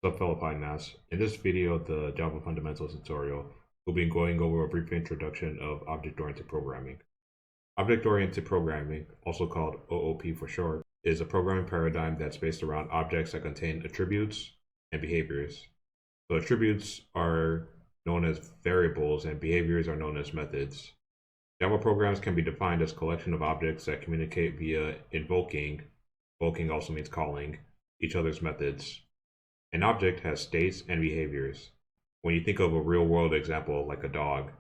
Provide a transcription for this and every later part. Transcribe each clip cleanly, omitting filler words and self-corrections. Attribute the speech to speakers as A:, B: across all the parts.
A: What's up, fellow Pythonists? In this video of the Java Fundamentals tutorial, we'll be going over a brief introduction of object-oriented programming. Object-oriented programming, also called OOP for short, is a programming paradigm that's based around objects that contain attributes and behaviors. So attributes are known as variables and behaviors are known as methods. Java programs can be defined as a collection of objects that communicate via invoking also means calling, each other's methods. An object has states and behaviors. When you think of a real world example like a dog,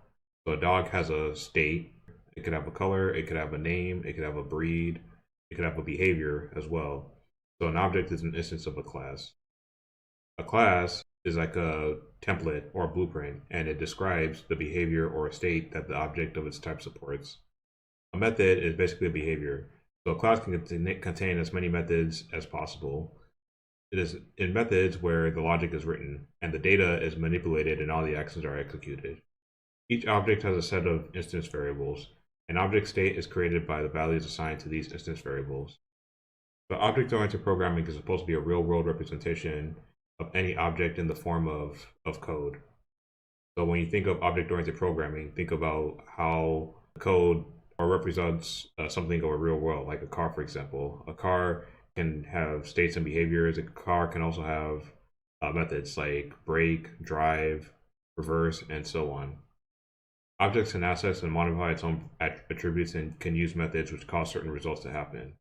A: so a dog has a state. It could have a color, it could have a name, it could have a breed, it could have a behavior as well. So an object is an instance of a class. A class is like a template or a blueprint, and it describes the behavior or a state that the object of its type supports. A method is basically a behavior. So a class can contain as many methods as possible. It is in methods where the logic is written and the data is manipulated and all the actions are executed. Each object has a set of instance variables. An object state is created by the values assigned to these instance variables. The object-oriented programming is supposed to be a real-world representation of any object in the form of code. So when you think of object-oriented programming, think about how code or represents something of a real world, like a car, for example. A car can have states and behaviors. A car can also have methods like brake, drive, reverse, and so on. Objects and assets can modify its own attributes and can use methods which cause certain results to happen.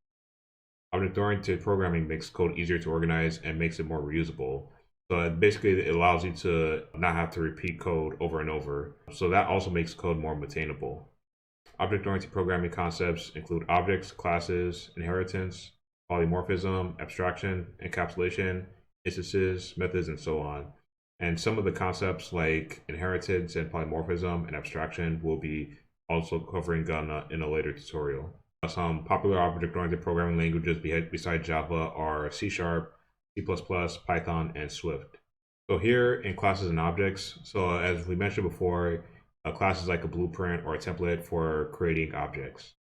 A: Object-oriented programming makes code easier to organize and makes it more reusable. So basically, it allows you to not have to repeat code over and over. So that also makes code more maintainable. Object-oriented programming concepts include objects, classes, inheritance, polymorphism, abstraction, encapsulation, instances, methods, and so on. And some of the concepts like inheritance and polymorphism and abstraction will be also covering in a later tutorial. Some popular object-oriented programming languages besides Java are C#, C++, Python, and Swift. So here in classes and objects, so as we mentioned before, a class is like a blueprint or a template for creating objects.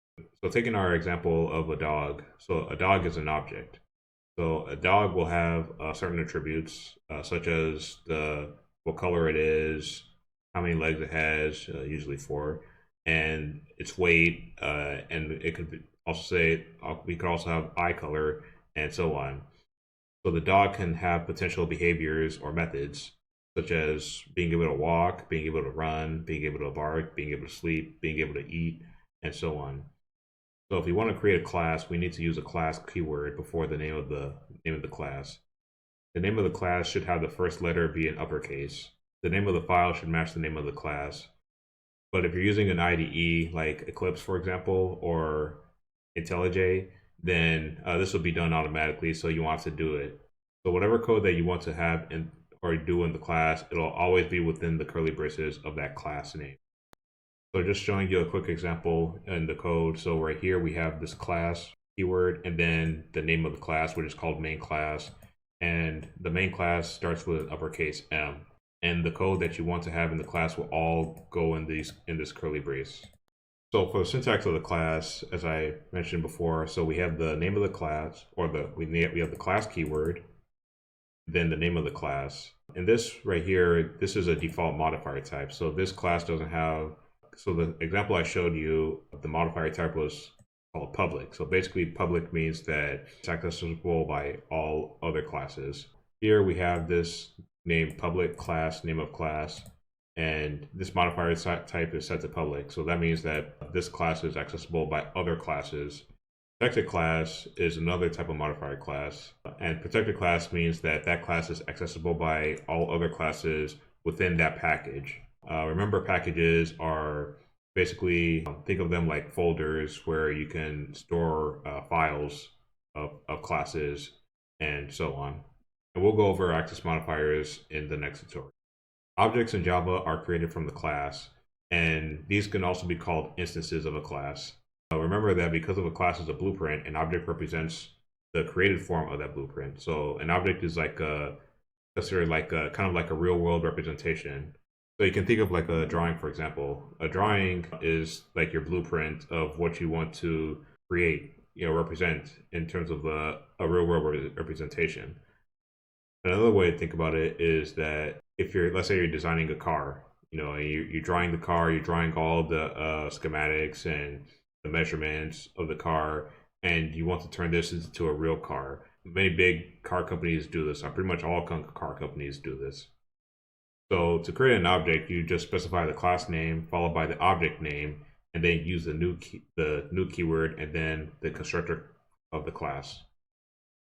A: So taking our example of a dog, so a dog is an object. So a dog will have certain attributes, such as what color it is, how many legs it has, usually 4, and its weight, and it could also say we could also have eye color and so on. So the dog can have potential behaviors or methods, such as being able to walk, being able to run, being able to bark, being able to sleep, being able to eat, and so on. So if we want to create a class, we need to use a class keyword before the name of the class. The name of the class should have the first letter be in uppercase. The name of the file should match the name of the class. But if you're using an IDE like Eclipse, for example, or IntelliJ, then this will be done automatically, so you won't have to do it. So whatever code that you want to have or do in the class, it'll always be within the curly braces of that class name. So just showing you a quick example in the code. So right here we have this class keyword and then the name of the class, which is called main class. And the main class starts with an uppercase M. And the code that you want to have in the class will all go in this curly brace. So for the syntax of the class, as I mentioned before, so we have the name of the class, or we have the class keyword, then the name of the class. And this right here, this is a default modifier type. So this class doesn't have. So the example I showed you, the modifier type was called public. So basically public means that it's accessible by all other classes. Here we have this name public class, name of class, and this modifier type is set to public. So that means that this class is accessible by other classes. Protected class is another type of modifier class, and protected class means that that class is accessible by all other classes within that package. Remember, packages are basically, think of them like folders where you can store files of classes and so on. And we'll go over access modifiers in the next tutorial. Objects in Java are created from the class, and these can also be called instances of a class. Remember that because of a class is a blueprint, an object represents the created form of that blueprint. So an object is considered kind of like a real world representation. So you can think of like a drawing, for example. A drawing is like your blueprint of what you want to create, represent in terms of a real world representation. Another way to think about it is that if you're, let's say you're designing a car, and you're drawing the car, you're drawing all the schematics and the measurements of the car, and you want to turn this into a real car. Many big car companies do this. Pretty much all car companies do this. So to create an object, you just specify the class name followed by the object name, and then use the new keyword and then the constructor of the class.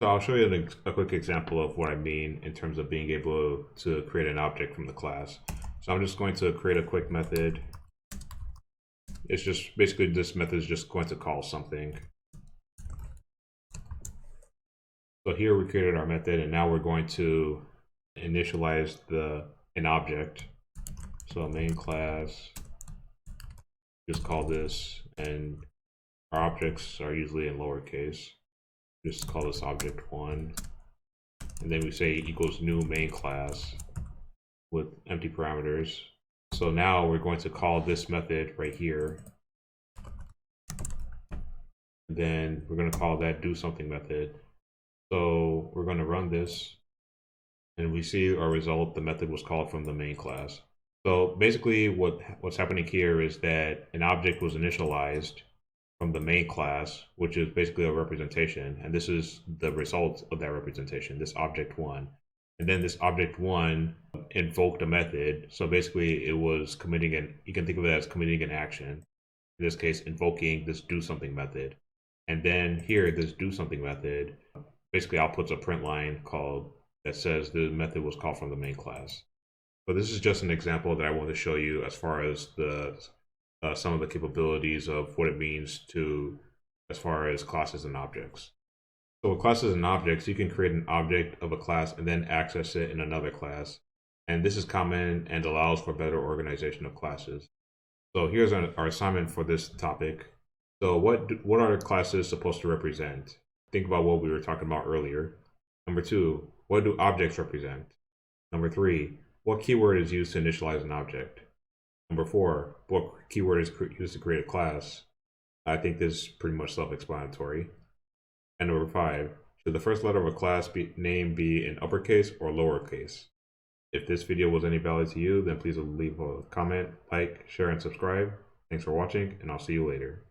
A: So I'll show you a quick example of what I mean in terms of being able to create an object from the class. So I'm just going to create a quick method. It's just basically this method is just going to call something. So here we created our method, and now we're going to initialize an object. So main class, just call this, and our objects are usually in lowercase. Just call this object1, and then we say equals new main class with empty parameters. So now we're going to call this method right here. Then we're going to call that do something method. So we're going to run this, and we see our result. The method was called from the main class. So basically what's happening here is that an object was initialized from the main class, which is basically a representation, and this is the result of that representation, this object1. And then this object1 invoked a method. So basically it was committing you can think of it as committing an action. In this case, invoking this do something method. And then here, this do something method basically outputs a print line that says the method was called from the main class. So this is just an example that I want to show you as far as some of the capabilities of what it means as far as classes and objects. So with classes and objects, you can create an object of a class and then access it in another class. And this is common and allows for better organization of classes. So here's our assignment for this topic. So what are classes supposed to represent? Think about what we were talking about earlier. Number 2, what do objects represent? Number 3, what keyword is used to initialize an object? Number 4, what keyword is used to create a class? I think this is pretty much self-explanatory. And number 5, should the first letter of a class name be in uppercase or lowercase? If this video was any value to you, then please leave a comment, like, share, and subscribe. Thanks for watching, and I'll see you later.